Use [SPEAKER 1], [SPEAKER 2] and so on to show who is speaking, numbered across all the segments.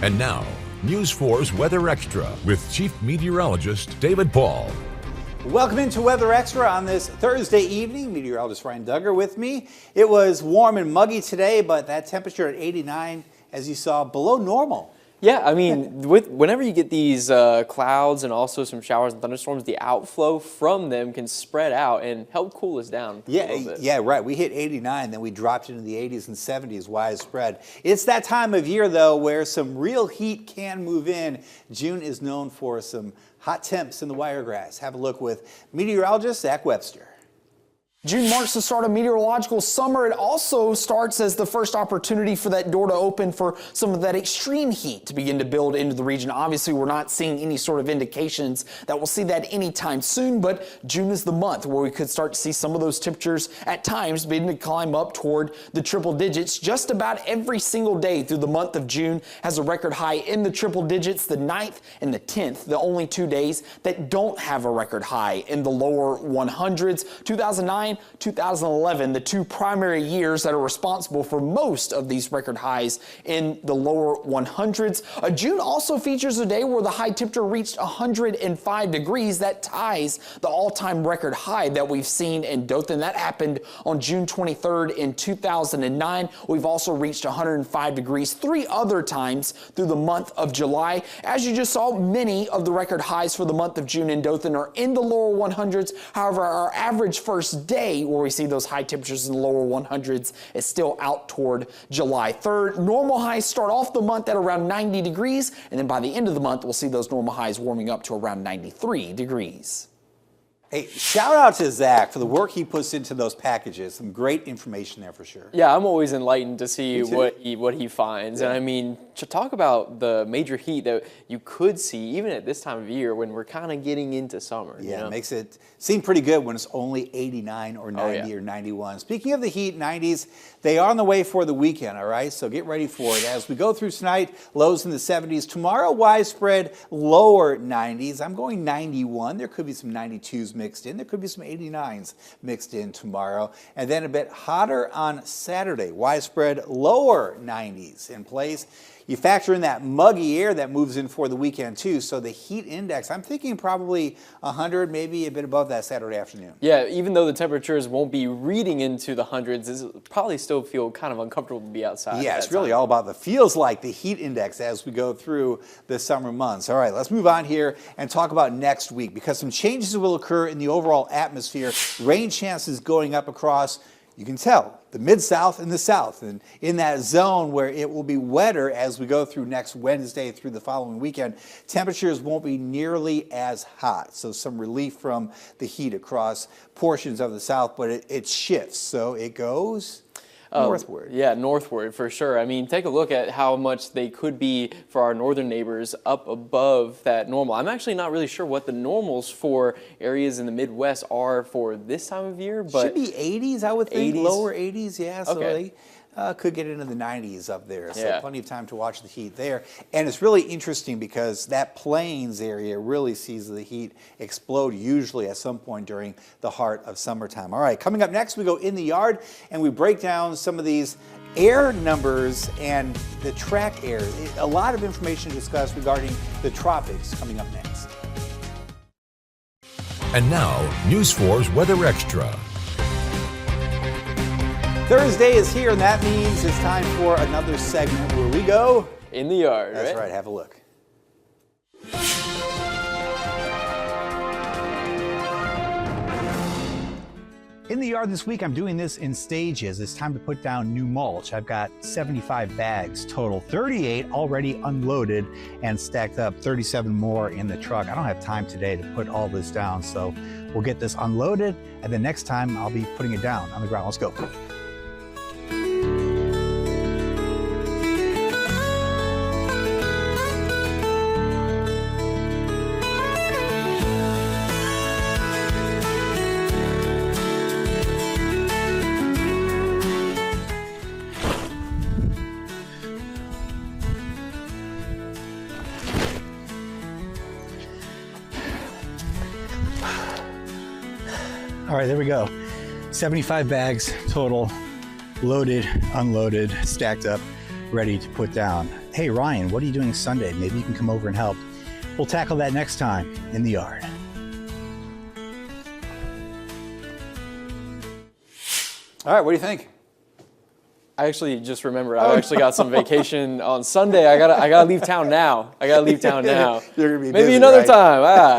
[SPEAKER 1] And now, News 4's Weather Extra with Chief Meteorologist David Paul.
[SPEAKER 2] Welcome into Weather Extra on this Thursday evening. Meteorologist Ryan Duggar with me. It was warm and muggy today, but that temperature at 89, as you saw, below normal.
[SPEAKER 3] Yeah, I mean, whenever you get these clouds and also some showers and thunderstorms, the outflow from them can spread out and help cool us down a little bit.
[SPEAKER 2] Yeah, right. We hit 89, then we dropped into the 80s and 70s widespread. It's that time of year, though, where some real heat can move in. June is known for some hot temps in the Wiregrass. Have a look with meteorologist Zach Webster.
[SPEAKER 4] June marks the start of meteorological summer. It also starts as the first opportunity for that door to open for some of that extreme heat to begin to build into the region. Obviously, we're not seeing any sort of indications that we'll see that anytime soon, but June is the month where we could start to see some of those temperatures at times begin to climb up toward the triple digits. Just about every single day through the month of June has a record high in the triple digits. The 9th and the 10th, the only 2 days that don't have a record high in the lower 100s. 2009, 2011, the two primary years that are responsible for most of these record highs in the lower 100s. June also features a day where the high temperature reached 105 degrees. That ties the all-time record high that we've seen in Dothan. That happened on June 23rd in 2009. We've also reached 105 degrees 3 other times through the month of July. As you just saw, many of the record highs for the month of June in Dothan are in the lower 100s. However, our average first day where we see those high temperatures in the lower 100s is still out toward July 3rd. Normal highs start off the month at around 90 degrees, and then by the end of the month, we'll see those normal highs warming up to around 93 degrees.
[SPEAKER 2] Hey, shout out to Zach for the work he puts into those packages. Some great information there for sure.
[SPEAKER 3] Yeah, I'm always enlightened to see what he finds. Yeah. And I mean, to talk about the major heat that you could see even at this time of year when we're kind of getting into summer.
[SPEAKER 2] Yeah,
[SPEAKER 3] you know?
[SPEAKER 2] It makes it seem pretty good when it's only 89 or 90 or 91. Speaking of the heat, 90s, they are on the way for the weekend, all right? So get ready for it. As we go through tonight, lows in the 70s. Tomorrow, widespread lower 90s. I'm going 91. There could be some 92s mixed in. There could be some 89s mixed in tomorrow. And then a bit hotter on Saturday. Widespread lower 90s in place. You factor in that muggy air that moves in for the weekend too, so the heat index, I'm thinking probably 100, maybe a bit above that Saturday afternoon.
[SPEAKER 3] Yeah, even though the temperatures won't be reading into the hundreds, it'll probably still feel kind of uncomfortable to be outside.
[SPEAKER 2] Yeah, it's really all about the feels like the heat index as we go through the summer months. All right, let's move on here and talk about next week because some changes will occur in the overall atmosphere. Rain chances going up across, you can tell, the Mid-South and the South, and in that zone where it will be wetter as we go through next Wednesday through the following weekend, temperatures won't be nearly as hot. So some relief from the heat across portions of the South, but it shifts. So it goes northward.
[SPEAKER 3] Yeah, northward for sure. I mean, take a look at how much they could be for our northern neighbors up above that normal. I'm actually not really sure what the normals for areas in the Midwest are for this time of year, but
[SPEAKER 2] should be 80s, I would think.
[SPEAKER 3] 80s?
[SPEAKER 2] Lower 80s, yeah. So
[SPEAKER 3] okay.
[SPEAKER 2] They could get into the 90s up there. So
[SPEAKER 3] yeah.
[SPEAKER 2] Plenty of time to watch the heat there. And it's really interesting because that plains area really sees the heat explode usually at some point during the heart of summertime. All right, coming up next, we go in the yard and we break down some of these air numbers and the track air. A lot of information to discuss regarding the tropics coming up next.
[SPEAKER 1] And now, News 4's Weather Extra.
[SPEAKER 2] Thursday is here, and that means it's time for another segment where we go
[SPEAKER 3] in the yard.
[SPEAKER 2] That's right. Have a look. In the yard this week, I'm doing this in stages. It's time to put down new mulch. I've got 75 bags total, 38 already unloaded and stacked up, 37 more in the truck. I don't have time today to put all this down, so we'll get this unloaded, and then next time I'll be putting it down on the ground. Let's go. All right, there we go. 75 bags total, loaded, unloaded, stacked up, ready to put down.
[SPEAKER 5] hey, Ryan, what are you doing Sunday? Maybe you can come over and help. We'll tackle that next time in the yard.
[SPEAKER 2] All right, what do you think?
[SPEAKER 3] I actually just remembered. I actually got some vacation on Sunday. I gotta leave town now. You're
[SPEAKER 2] gonna be
[SPEAKER 3] maybe
[SPEAKER 2] busy,
[SPEAKER 3] another
[SPEAKER 2] right?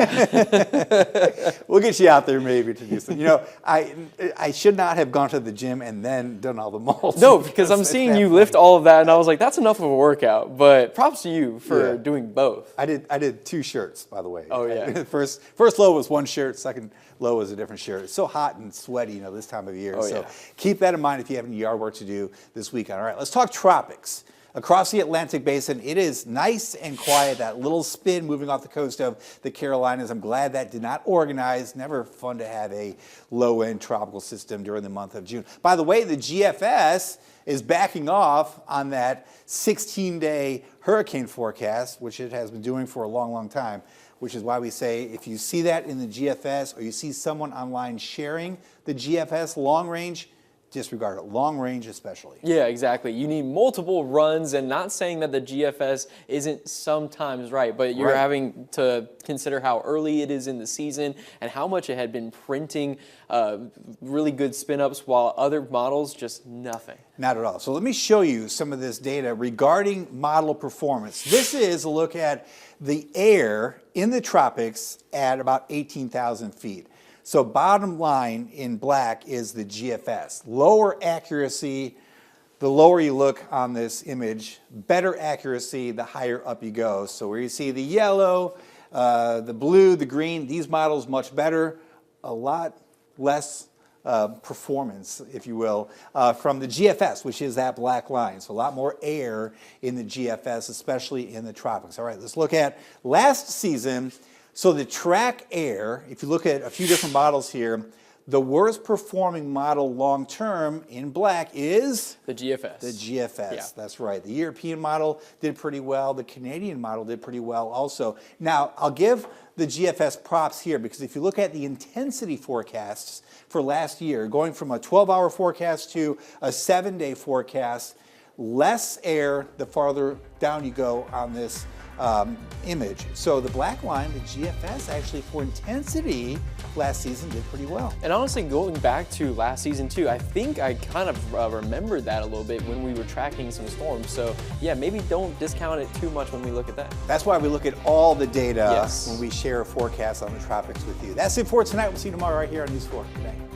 [SPEAKER 3] time.
[SPEAKER 2] We'll get you out there maybe to do something. You know, I should not have gone to the gym and then done all the mulch.
[SPEAKER 3] No, because I'm seeing you lift all of that, and I was like, that's enough of a workout. But props to you for doing both.
[SPEAKER 2] I did 2 shirts, by the way.
[SPEAKER 3] Oh, yeah.
[SPEAKER 2] First low was 1 shirt. Second low was a different shirt. It's so hot and sweaty, you know, this time of year.
[SPEAKER 3] Oh,
[SPEAKER 2] so
[SPEAKER 3] yeah.
[SPEAKER 2] keep that in mind if you have any yard work to do this weekend. All right, let's talk tropics. Across the Atlantic Basin, it is nice and quiet, that little spin moving off the coast of the Carolinas. I'm glad that did not organize. Never fun to have a low-end tropical system during the month of June. By the way, the GFS is backing off on that 16-day hurricane forecast, which it has been doing for a long, long time, which is why we say if you see that in the GFS or you see someone online sharing the GFS long range, disregard it, long range especially.
[SPEAKER 3] Yeah, exactly. You need multiple runs, and not saying that the GFS isn't sometimes right, but you're having to consider how early it is in the season and how much it had been printing really good spin-ups while other models just nothing.
[SPEAKER 2] Not at all. So let me show you some of this data regarding model performance. This is a look at the air in the tropics at about 18,000 feet. So bottom line in black is the GFS. Lower accuracy, the lower you look on this image, better accuracy, the higher up you go. So where you see the yellow, the blue, the green, these models much better, a lot less performance, if you will, from the GFS, which is that black line. So a lot more air in the GFS, especially in the tropics. All right, let's look at last season. So the track air, if you look at a few different models here, the worst performing model long term in black is
[SPEAKER 3] the GFS.
[SPEAKER 2] The GFS,
[SPEAKER 3] Yeah.
[SPEAKER 2] That's right. The European model did pretty well. The Canadian model did pretty well also. Now, I'll give the GFS props here because if you look at the intensity forecasts for last year, going from a 12-hour forecast to a 7-day forecast, less air the farther down you go on this image. So the black line, the GFS, actually for intensity last season did pretty well.
[SPEAKER 3] And honestly, going back to last season too, I think I kind of remembered that a little bit when we were tracking some storms. So yeah, maybe don't discount it too much when we look at that.
[SPEAKER 2] That's why we look at all the data when we share forecasts on the tropics with you. That's it for tonight. We'll see you tomorrow right here on News 4. Good night.